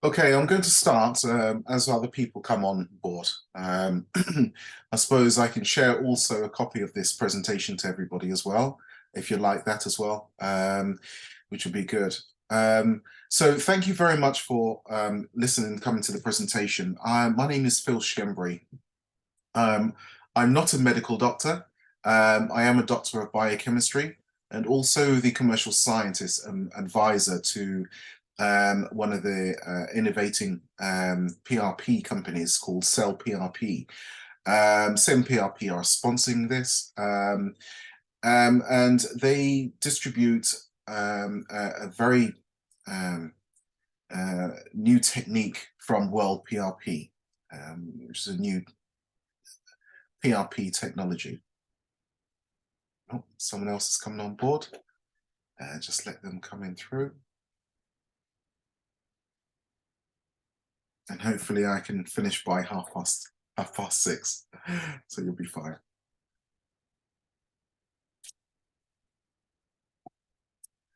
Okay, I'm going to start as other people come on board. I suppose I can share also a copy of this presentation to everybody as well, if you like that as well, which would be good. So thank you very much for listening and coming to the presentation. My name is Phil Schembri. Um, I'm not a medical doctor. I am a doctor of biochemistry and also the commercial scientist and advisor to one of the innovating PRP companies called Cell PRP. Cell PRP are sponsoring this, and they distribute a very new technique from World PRP, which is a new PRP technology. Oh, someone else is coming on board. Just let them come in through. And hopefully I can finish by half past 6. So you'll be fine.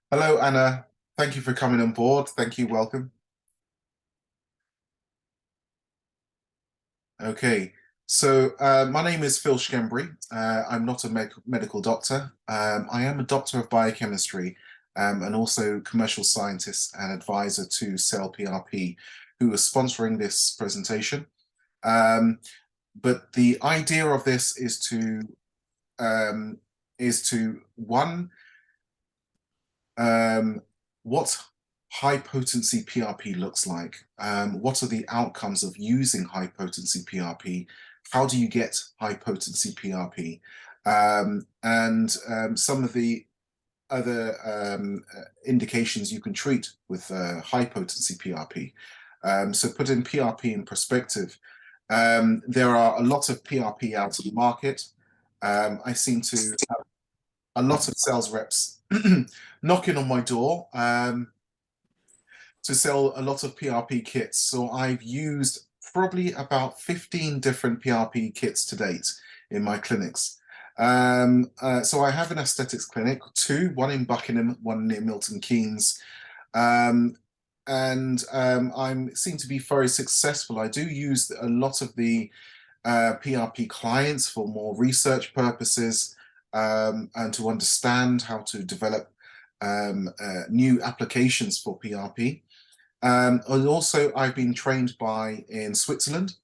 Hello, Anna. Thank you for coming on board. Thank you. Welcome. Okay. So my name is Phil Schembri. I'm not a medical doctor. I am a doctor of biochemistry and also commercial scientist and advisor to Cell PRP, who are sponsoring this presentation. But the idea of this is to one, what high potency PRP looks like. What are the outcomes of using high potency PRP? How do you get high potency PRP? And some of the other indications you can treat with high potency PRP. So putting PRP in perspective, there are a lot of PRP out in the market. I seem to have a lot of sales reps knocking on my door to sell a lot of PRP kits. So I've used probably about 15 different PRP kits to date in my clinics. So I have an aesthetics clinic, one in Buckingham, one near Milton Keynes. I seem to be very successful. I do use a lot of the PRP clients for more research purposes and to understand how to develop new applications for PRP. And also, I've been trained in Switzerland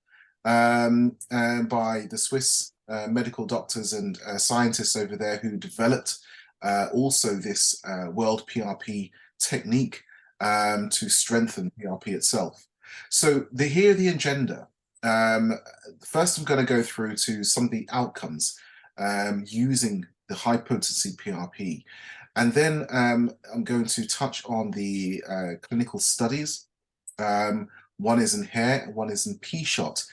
and by the Swiss medical doctors and scientists over there who developed also this World PRP technique to strengthen PRP itself. So here the agenda. First, I'm going to go through to some of the outcomes using the high potency PRP. And then I'm going to touch on the clinical studies. One is in hair, one is in P-shot.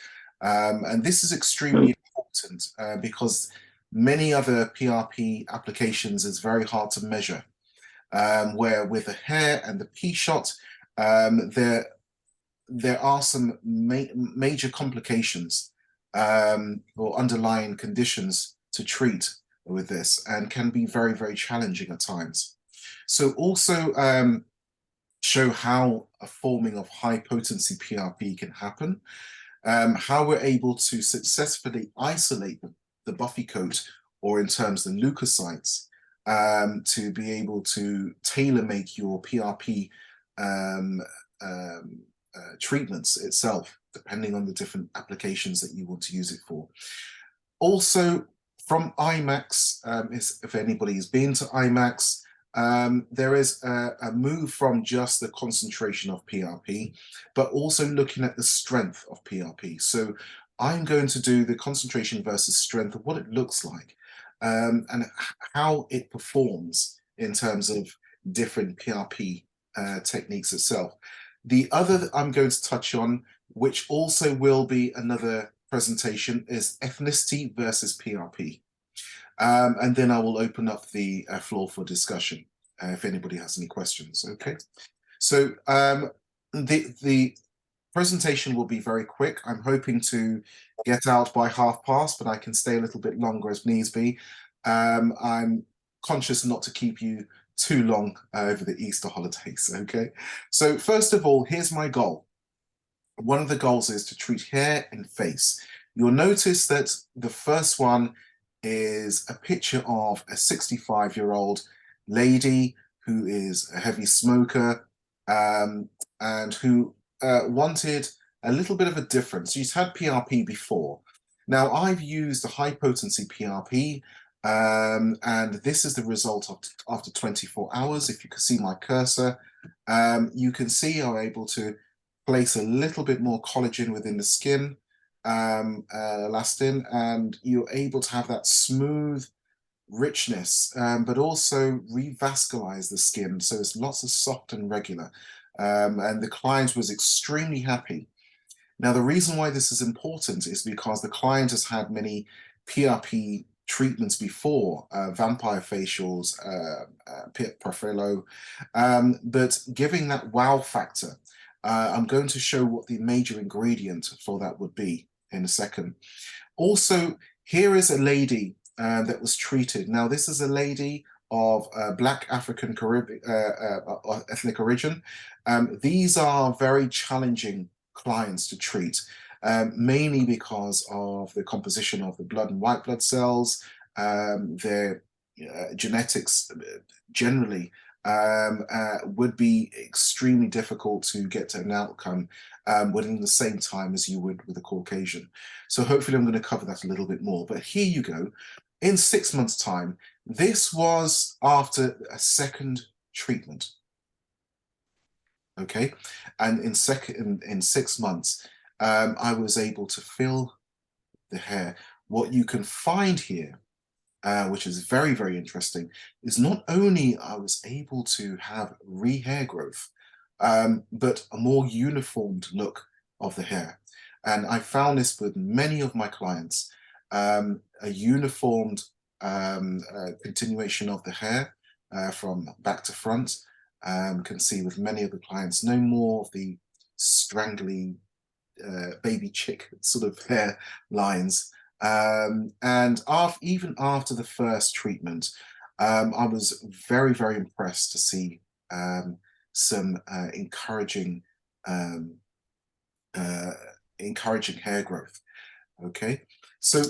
And this is extremely important because many other PRP applications is very hard to measure. Where with the hair and the P-shot, there are some major complications or underlying conditions to treat with this and can be very, very challenging at times. So also show how a forming of high potency PRP can happen, how we're able to successfully isolate the buffy coat, or in terms of the leukocytes, to be able to tailor make your PRP treatments itself, depending on the different applications that you want to use it for. Also, from IMAX, if anybody has been to IMAX, there is a move from just the concentration of PRP, but also looking at the strength of PRP. So I'm going to do the concentration versus strength of what it looks like and how it performs in terms of different PRP techniques itself. The other that I'm going to touch on, which also will be another presentation, is ethnicity versus PRP. And then I will open up the floor for discussion if anybody has any questions. Okay, so the presentation will be very quick. I'm hoping to get out by past, but I can stay a little bit longer as needs be. I'm conscious not to keep you too long over the Easter holidays. Okay, so first of all, here's my goal. one of the goals is to treat hair and face. You'll notice that the first one is a picture of a 65-year-old lady who is a heavy smoker, and who wanted a little bit of a difference. She's had PRP before. Now, I've used a high potency PRP, and this is the result of after 24 hours. If you can see my cursor, you can see I'm able to place a little bit more collagen within the skin, elastin, and you're able to have that smooth richness, but also revascularize the skin, so it's lots of soft and regular. And the client was extremely happy. Now, the reason why this is important is because the client has had many PRP treatments before, vampire facials, Profilo, but giving that wow factor. I'm going to show what the major ingredient for that would be in a second. Also, here is a lady that was treated. Now, this is a lady of Black African Caribbean ethnic origin. These are very challenging clients to treat, mainly because of the composition of the blood and white blood cells, their genetics generally would be extremely difficult to get to an outcome within the same time as you would with a Caucasian. So hopefully I'm going to cover that a little bit more. But here you go. In 6 months' time, this was after a second treatment. Okay, and in 6 months, I was able to fill the hair. What you can find here, which is very, very interesting, is not only I was able to have re-hair growth, but a more uniformed look of the hair. And I found this with many of my clients, a uniformed continuation of the hair from back to front. Can see with many of the clients, no more of the strangly baby chick sort of hair lines. And even after the first treatment, I was very, very impressed to see some encouraging hair growth. Okay, so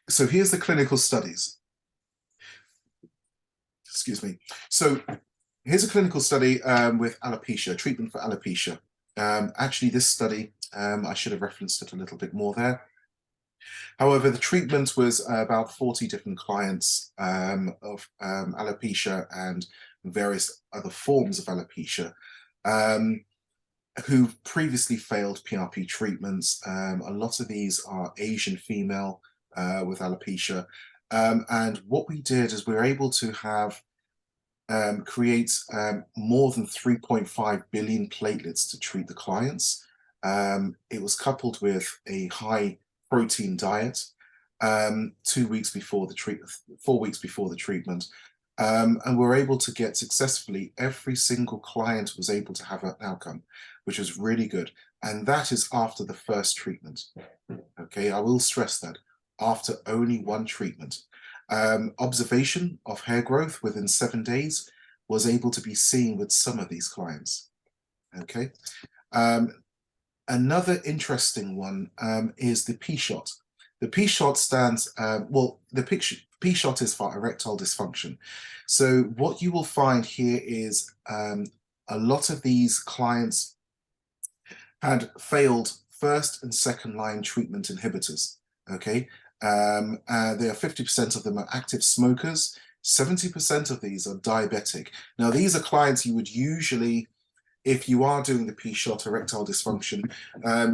so here's the clinical studies. Excuse me. So here's a clinical study with alopecia, treatment for alopecia. Actually, this study, I should have referenced it a little bit more there. However, the treatment was about 40 different clients of alopecia and various other forms of alopecia who previously failed PRP treatments. A lot of these are Asian female with alopecia. And what we did is we were able to have create more than 3.5 billion platelets to treat the clients. It was coupled with a high protein diet 2 weeks before the treatment, 4 weeks before the treatment. And we're able to get successfully every single client was able to have an outcome, which was really good. And that is after the first treatment. Okay, I will stress that after only one treatment. Observation of hair growth within 7 days was able to be seen with some of these clients. Okay. Another interesting one is the P-shot. The P-shot stands, well, the P-shot is for erectile dysfunction. So what you will find here is a lot of these clients had failed first and second line treatment inhibitors. Okay. There are 50% of them are active smokers. 70% of these are diabetic. Now, these are clients you would usually, if you are doing the P-shot erectile dysfunction,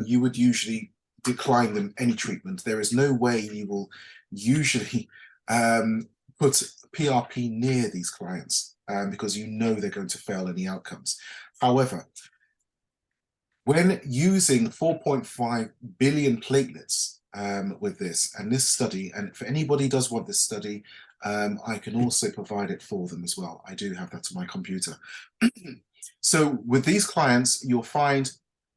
you would usually decline them any treatment. There is no way you will usually put PRP near these clients because you know they're going to fail any outcomes. However, when using 4.5 billion platelets with this and this study, and if anybody does want this study, I can also provide it for them as well. I do have that on my computer. So with these clients, you'll find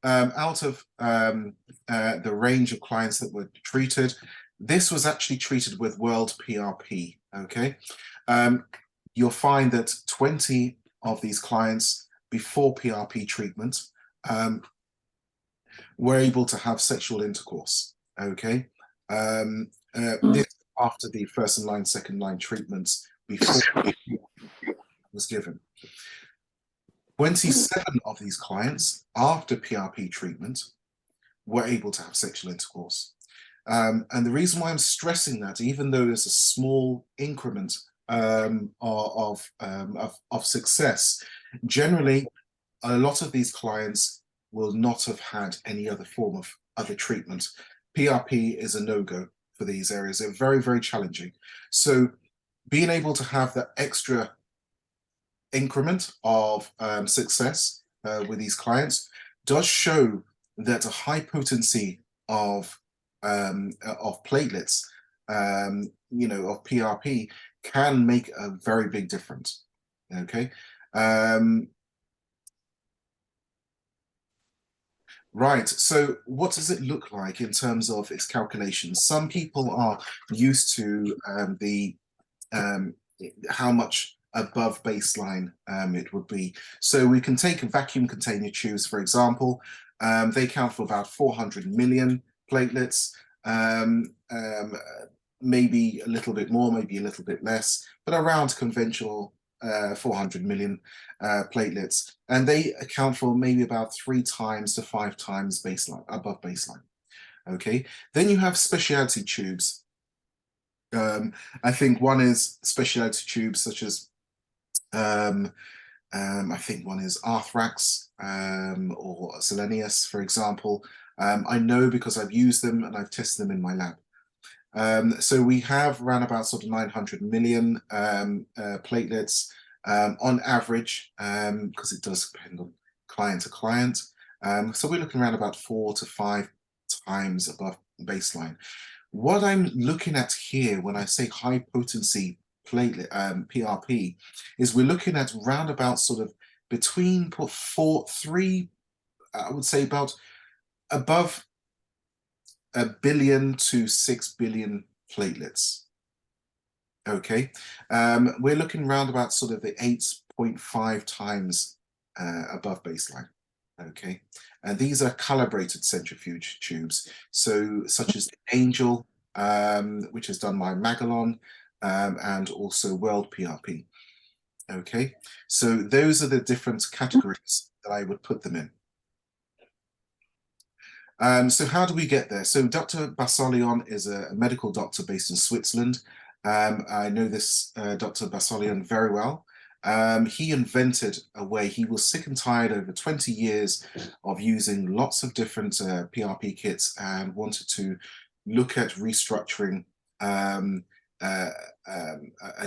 out of the range of clients that were treated, this was actually treated with World PRP, okay? You'll find that 20 of these clients before PRP treatment were able to have sexual intercourse. Okay, this after the first and line, second line treatments before was given. 27 of these clients after PRP treatment were able to have sexual intercourse. And the reason why I'm stressing that, even though there's a small increment of success, generally a lot of these clients will not have had any other form of other treatment. PRP is a no-go for these areas. They're very, very challenging. So being able to have that extra increment of success with these clients does show that a high potency of platelets, of PRP, can make a very big difference. Okay. Right, so what does it look like in terms of its calculations? Some people are used to how much above baseline it would be. So we can take vacuum container tubes, for example. They count for about 400 million platelets, maybe a little bit more, maybe a little bit less, but around conventional 400 million platelets, and they account for maybe about 3 times to 5 times baseline, above baseline. Okay, then you have specialty tubes. I think one is specialty tubes such as I think one is Arthrax or Selenius, for example. I know because I've used them and I've tested them in my lab. So we have around about sort of 900 million platelets on average, because it does depend on client to client. So we're looking around about 4 to 5 times above baseline. What I'm looking at here when I say high potency platelet PRP is we're looking at round about sort of between 3, I would say about above 1 billion to 6 billion platelets. Okay, we're looking round about sort of the 8.5 times above baseline. Okay, and these are calibrated centrifuge tubes, so such as the Angel, which is done by Magellan, and also World PRP. Okay, so those are the different categories that I would put them in. So how do we get there? So Dr. Basolian is a medical doctor based in Switzerland. I know this Dr. Basolian very well. He invented a way. He was sick and tired over 20 years of using lots of different PRP kits and wanted to look at restructuring a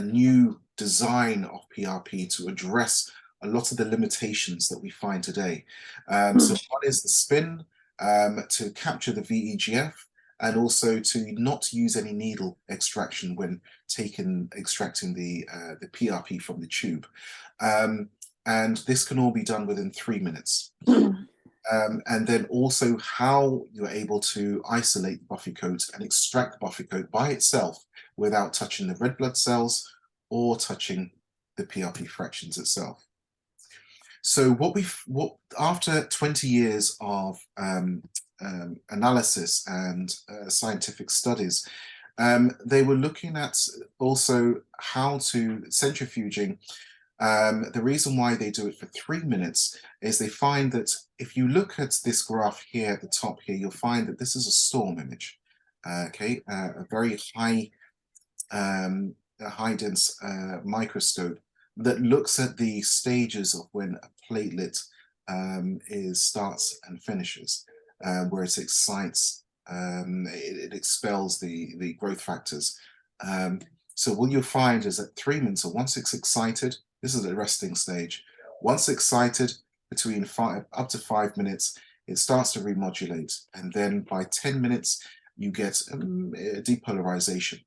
new design of PRP to address a lot of the limitations that we find today. So one is the spin, to capture the VEGF, and also to not use any needle extraction when extracting the PRP from the tube. And this can all be done within 3 minutes. And then also how you're able to isolate the buffer coat and extract the buffer coat by itself without touching the red blood cells or touching the PRP fractions itself. So after 20 years of analysis and scientific studies, they were looking at also how to centrifuging. The reason why they do it for 3 minutes is they find that if you look at this graph here at the top here, you'll find that this is a storm image. Okay, a very high dense microscope that looks at the stages of when a platelet starts and finishes, where it excites, it expels the growth factors. So what you'll find is that 3 minutes, or once it's excited, this is the resting stage. Once excited, between up to 5 minutes, it starts to remodulate, and then by 10 minutes, you get depolarization.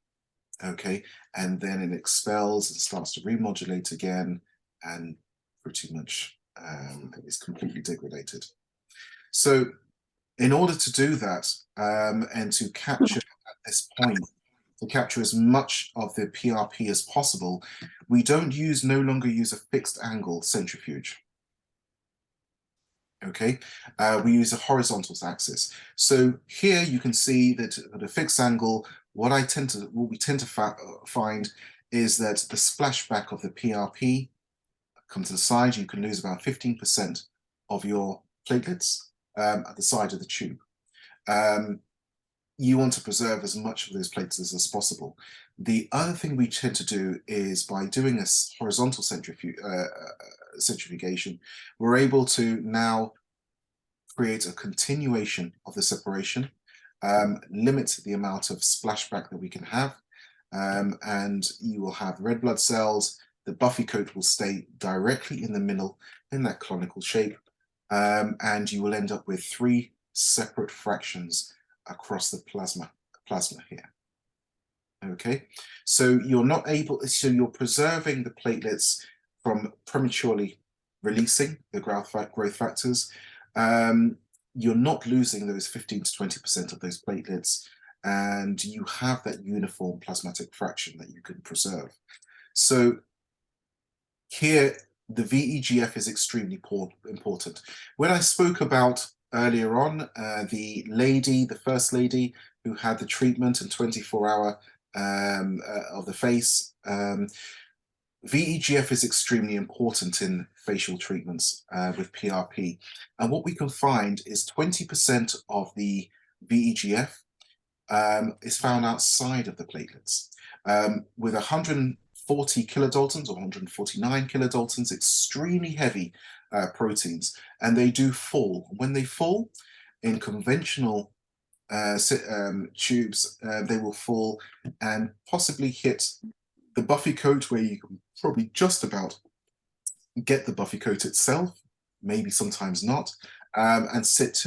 Okay, and then it expels and starts to remodulate again, and pretty much is completely degraded. So in order to do that, and to capture at this point, to capture as much of the PRP as possible, we no longer use a fixed angle centrifuge. Okay, we use a horizontal axis. So here you can see that at a fixed angle, what we tend to find is that the splashback of the PRP come to the side. You can lose about 15% of your platelets at the side of the tube. You want to preserve as much of those platelets as possible. The other thing we tend to do is by doing a horizontal centrifugation, we're able to now create a continuation of the separation, limit the amount of splashback that we can have, and you will have red blood cells. The buffy coat will stay directly in the middle in that conical shape, and you will end up with 3 separate fractions across the plasma here. Okay, so you're preserving the platelets from prematurely releasing the growth factors. You're not losing those 15 to 20% of those platelets, and you have that uniform plasmatic fraction that you can preserve. So here, the VEGF is extremely important. When I spoke about earlier on the first lady who had the treatment and 24-hour of the face, VEGF is extremely important in facial treatments with PRP. And what we can find is 20% of the VEGF is found outside of the platelets. With 140 kilodaltons or 149 kilodaltons, extremely heavy proteins, and they do fall. When they fall in conventional tubes, they will fall and possibly hit the buffy coat, where you can probably just about get the buffy coat itself, maybe sometimes not, and sit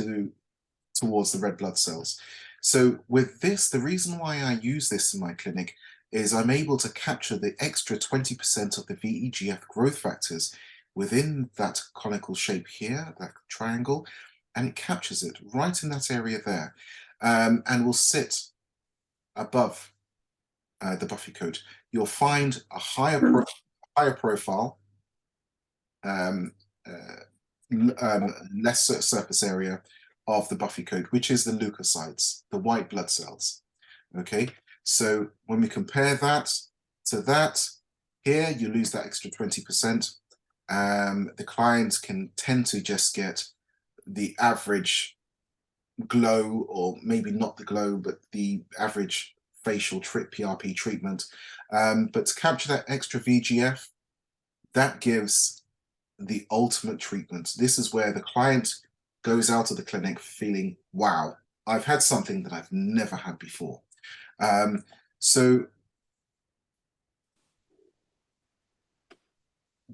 towards the red blood cells. So with this, the reason why I use this in my clinic is I'm able to capture the extra 20% of the VEGF growth factors within that conical shape here, that triangle, and it captures it right in that area there, and will sit above the buffy coat. You'll find a higher profile, less surface area of the buffy coat, which is the leukocytes, the white blood cells. Okay, so when we compare that to that, here you lose that extra 20%. The client can tend to just get the average glow, or maybe not the glow, but the average facial PRP treatment. But to capture that extra VEGF, that gives the ultimate treatment. This is where the client goes out of the clinic feeling, wow, I've had something that I've never had before. So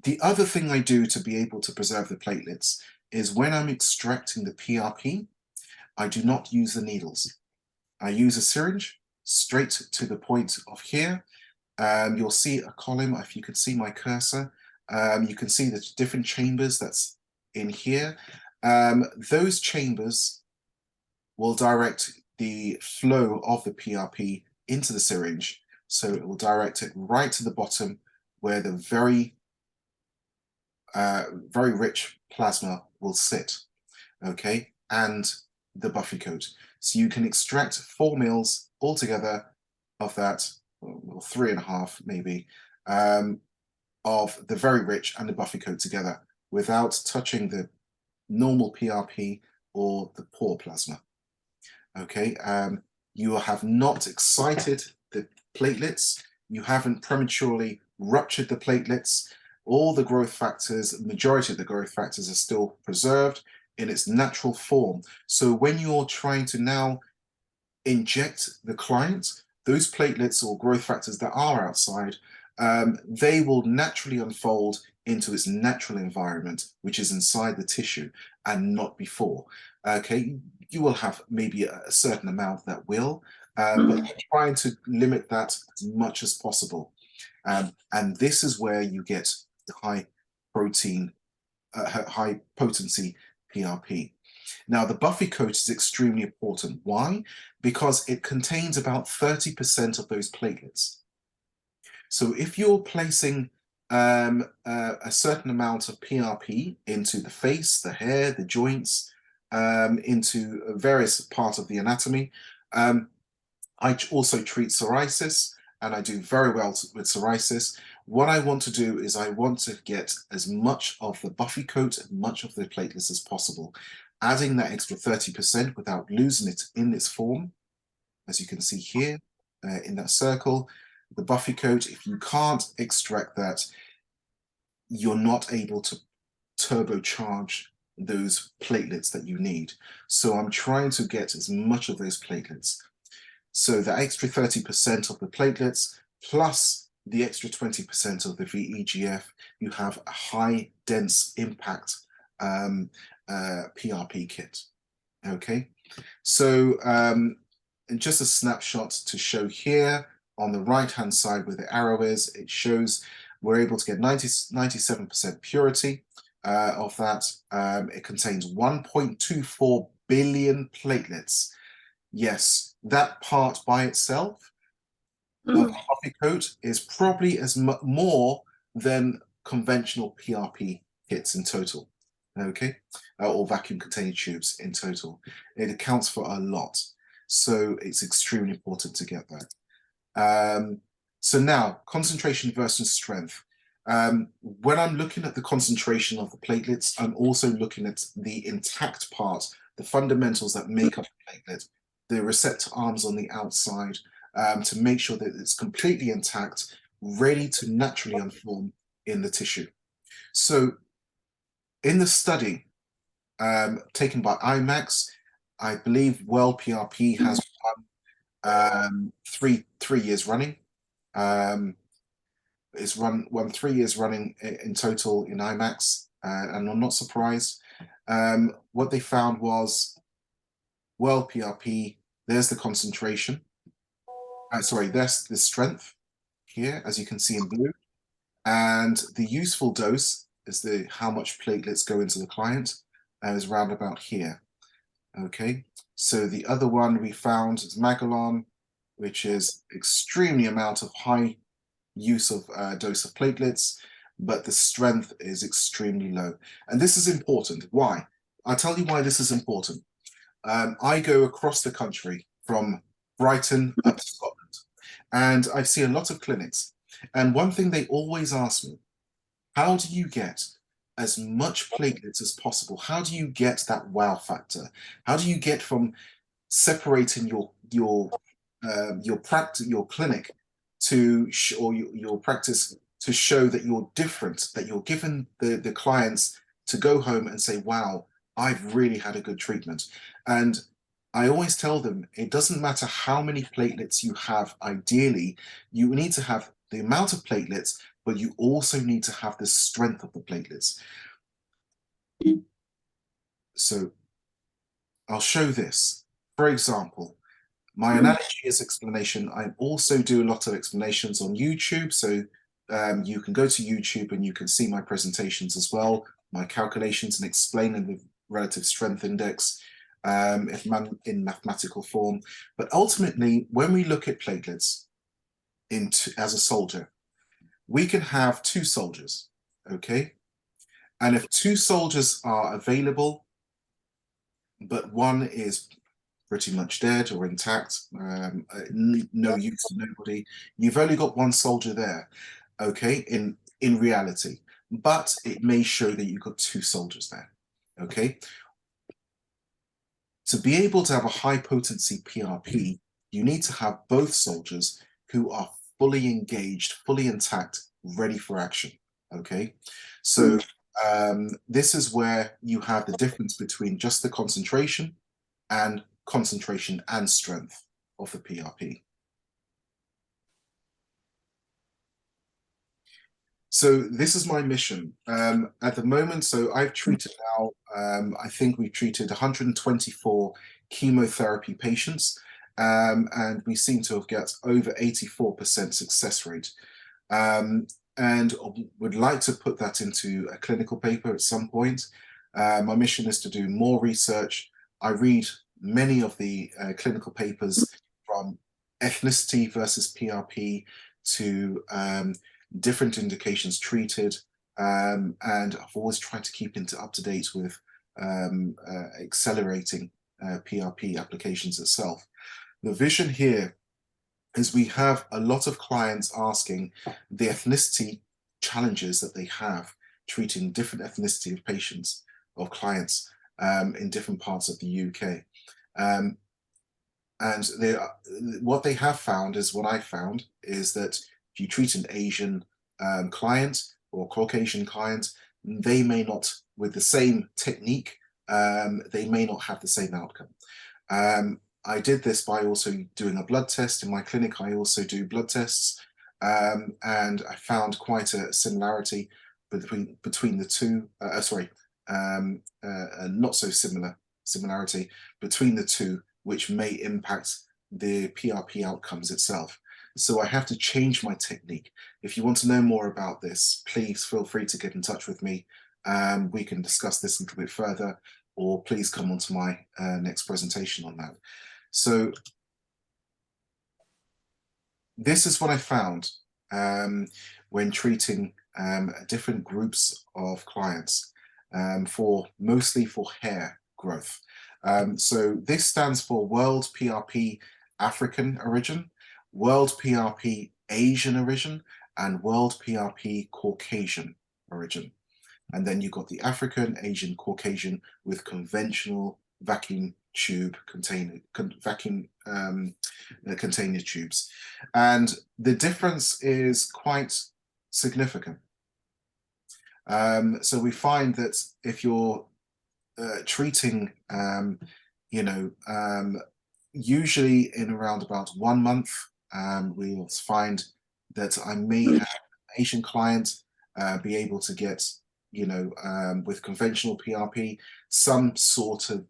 the other thing I do to be able to preserve the platelets is when I'm extracting the PRP, I do not use the needles. I use a syringe straight to the point of here. You'll see a column, if you could see my cursor, you can see the different chambers that's in here. Those chambers will direct the flow of the PRP into the syringe. So it will direct it right to the bottom where the very rich plasma will sit, okay, and the buffy coat. So you can extract 4 mils altogether of that, or 3.5 maybe, of the very rich and the buffy coat together without touching the normal PRP or the poor plasma. Okay, you have not excited the platelets, you haven't prematurely ruptured the platelets. All the growth factors, majority of the growth factors, are still preserved in its natural form. So when you're trying to now inject the client, those platelets or growth factors that are outside, they will naturally unfold into its natural environment, which is inside the tissue and not before. Okay, you will have maybe a certain amount that will, but trying to limit that as much as possible. And this is where you get the high protein, high potency PRP. Now, the buffy coat is extremely important. Why? Because it contains about 30% of those platelets. So if you're placing a certain amount of PRP into the face, the hair, the joints, into various parts of the anatomy. I also treat psoriasis, and I do very well with psoriasis. What I want to do is I want to get as much of the buffy coat, as much of the platelets as possible, adding that extra 30% without losing it in its form, as you can see here in that circle. The buffy coat, if you can't extract that, you're not able to turbocharge those platelets that you need. So I'm trying to get as much of those platelets. So the extra 30% of the platelets plus the extra 20% of the VEGF, you have a high dense impact PRP kit. Okay, so just a snapshot to show here on the right hand side where the arrow is, it shows we're able to get 97% purity of that. It contains 1.24 billion platelets. Yes, that part by itself of coffee coat is probably as more than conventional PRP kits in total, okay, or vacuum containing tubes in total. It accounts for a lot, so it's extremely important to get that. So now, concentration versus strength. When I'm looking at the concentration of the platelets, I'm also looking at the intact part, the fundamentals that make up the platelet, the receptor arms on the outside, to make sure that it's completely intact, ready to naturally unform in the tissue. So in the study taken by IMAX, I believe World PRP has won three years running. It's won 3 years running in total in IMAX, and I'm not surprised. What they found was World PRP, there's the concentration. Sorry, there's the strength here, as you can see in blue. And the useful dose is the how much platelets go into the client, is round about here. Okay, so the other one we found is Magellan, which is extremely amount of high use of dose of platelets, but the strength is extremely low. And this is important. Why? I'll tell you why this is important. I go across the country from Brighton up to Scotland, and I see a lot of clinics. And one thing they always ask me, how do you get as much platelets as possible? How do you get that wow factor? How do you get from separating your practice, your clinic, to or your practice to show that you're different, that you're giving the clients to go home and say, wow, I've really had a good treatment. And I always tell them, it doesn't matter how many platelets you have, ideally, you need to have the amount of platelets, but you also need to have the strength of the platelets. So I'll show this. For example, my analogy is explanation. I also do a lot of explanations on YouTube, so you can go to YouTube and you can see my presentations as well, my calculations and explaining the relative strength index in mathematical form. But ultimately, when we look at platelets as a soldier, we can have 2 soldiers, okay? And if 2 soldiers are available, but one is pretty much dead or intact, no use to nobody, you've only got 1 soldier there, okay, in reality. But it may show that you've got 2 soldiers there, okay? To be able to have a high potency PRP, you need to have both soldiers who are fully engaged, fully intact, ready for action, okay? So this is where you have the difference between just the concentration and strength of the PRP. So this is my mission at the moment. So I've treated now, I think we've treated 124 chemotherapy patients, and we seem to have got over 84% success rate. And would like to put that into a clinical paper at some point. My mission is to do more research. I read many of the clinical papers, from ethnicity versus PRP to different indications treated, and I've always tried to keep up to date with accelerating PRP applications itself. The vision here is we have a lot of clients asking the ethnicity challenges that they have treating different ethnicity of patients, of clients in different parts of the UK. And what they have found is what I found is that if you treat an Asian client or Caucasian client, they may not, with the same technique, they may not have the same outcome. I did this by also doing a blood test. In my clinic, I also do blood tests, and I found quite a similarity between the two. Not so similarity between the two, which may impact the PRP outcomes itself. So I have to change my technique. If you want to know more about this, please feel free to get in touch with me. We can discuss this a little bit further, or please come on to my next presentation on that. So this is what I found when treating different groups of clients mostly for hair growth. So this stands for World PRP African Origin, World PRP Asian Origin, and World PRP Caucasian Origin. And then you've got the African, Asian, Caucasian with conventional vacuum tube container tubes. And the difference is quite significant. So we find that if you're treating, usually in around about 1 month, we'll find that I may have an Asian client be able to get, with conventional PRP, some sort of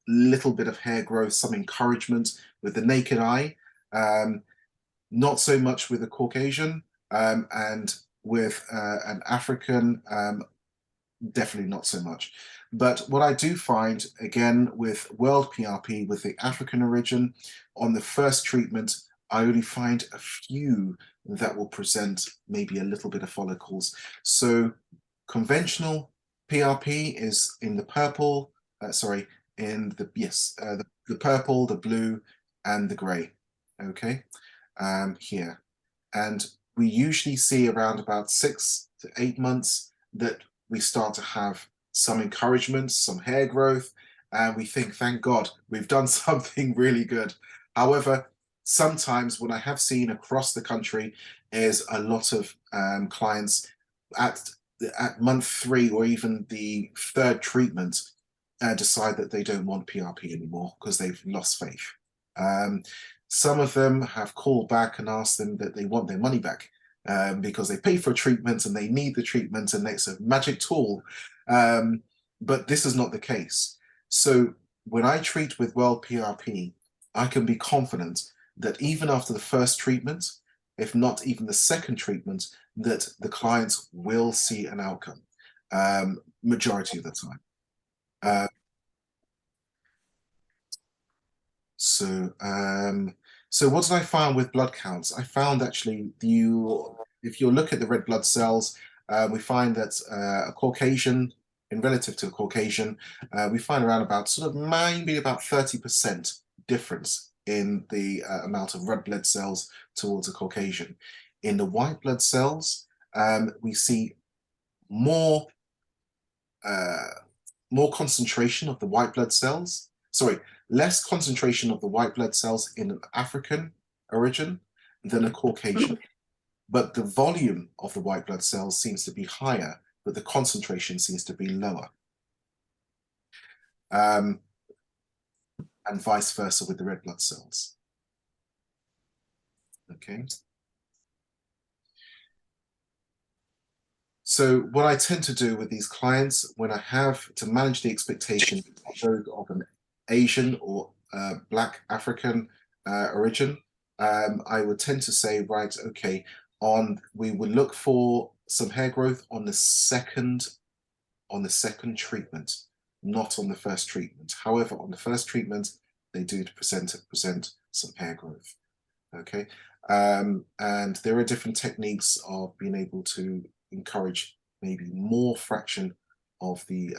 little bit of hair growth, some encouragement with the naked eye, not so much with a Caucasian, and with an African, definitely not so much. But what I do find, again, with World PRP, with the African origin, on the first treatment, I only find a few that will present maybe a little bit of follicles. So conventional PRP is in the purple, the purple, the blue, and the gray, okay, here. And we usually see around about 6 to 8 months that we start to have some encouragement, some hair growth, and we think, thank God, we've done something really good. However, sometimes what I have seen across the country is a lot of clients at month 3 or even the 3rd treatment decide that they don't want PRP anymore because they've lost faith. Some of them have called back and asked them that they want their money back because they pay for a treatment and they need the treatment and it's a magic tool. But this is not the case. So when I treat with World PRP, I can be confident that even after the first treatment, if not even the second treatment, that the clients will see an outcome, majority of the time. So what did I find with blood counts? I found actually if you look at the red blood cells, we find that a Caucasian, in relative to a Caucasian, we find around about sort of maybe about 30% difference in the amount of red blood cells towards a Caucasian. In the white blood cells, we see more concentration of the white blood cells. Sorry, less concentration of the white blood cells in an African origin than a Caucasian. But the volume of the white blood cells seems to be higher, but the concentration seems to be lower. And vice versa with the red blood cells. Okay. So what I tend to do with these clients, when I have to manage the expectation of an Asian or Black African origin, I would tend to say, right, okay, we would look for some hair growth on the second treatment, not on the first treatment. However, on the first treatment, they do present some hair growth. Okay, and there are different techniques of being able to encourage maybe more fraction of the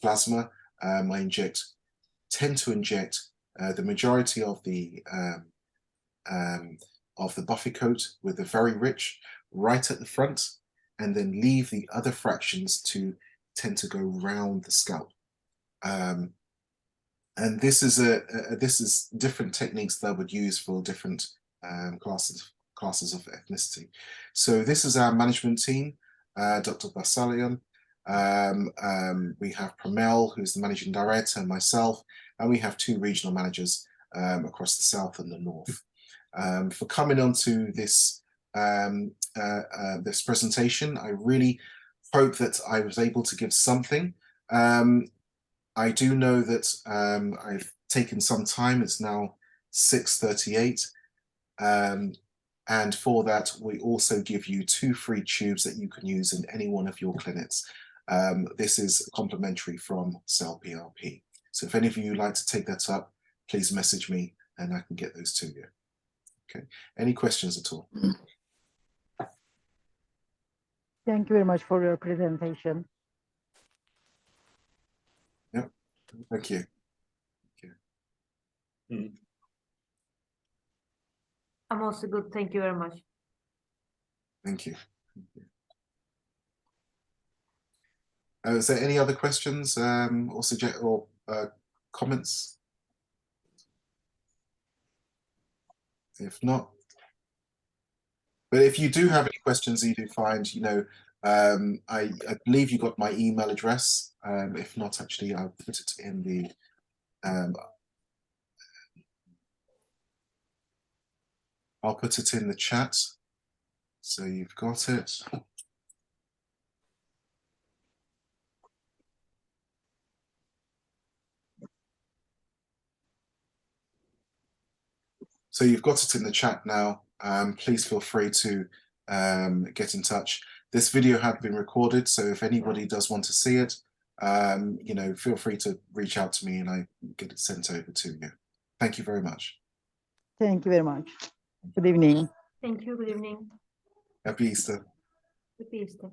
plasma. I tend to inject the majority of the buffer coat with the very rich right at the front, and then leave the other fractions to tend to go round the scalp. And this is different techniques that I would use for different classes of ethnicity. So this is our management team, Dr. Basalian. We have Pramel, who's the managing director, and myself, and we have 2 regional managers across the south and the north. For coming on to this this presentation, I really hope that I was able to give something. I do know that I've taken some time. It's now 6:38. And for that, we also give you 2 free tubes that you can use in any one of your clinics. This is complimentary from Cell PRP. So if any of you would like to take that up, please message me and I can get those to you. Okay. Any questions at all? Thank you very much for your presentation. Yeah. Thank you. I'm also good. Thank you very much. Thank you. Is there any other questions or comments? If not, but if you do have any questions, you do find, I believe you got my email address. If not, actually, I'll put it in the. I'll put it in the chat, so you've got it. So you've got it in the chat now. Please feel free to get in touch. This video had been recorded, so if anybody does want to see it, feel free to reach out to me and I get it sent over to you. Thank you very much. Thank you very much. Good evening. Thank you. Good evening. Happy Easter. Happy Easter.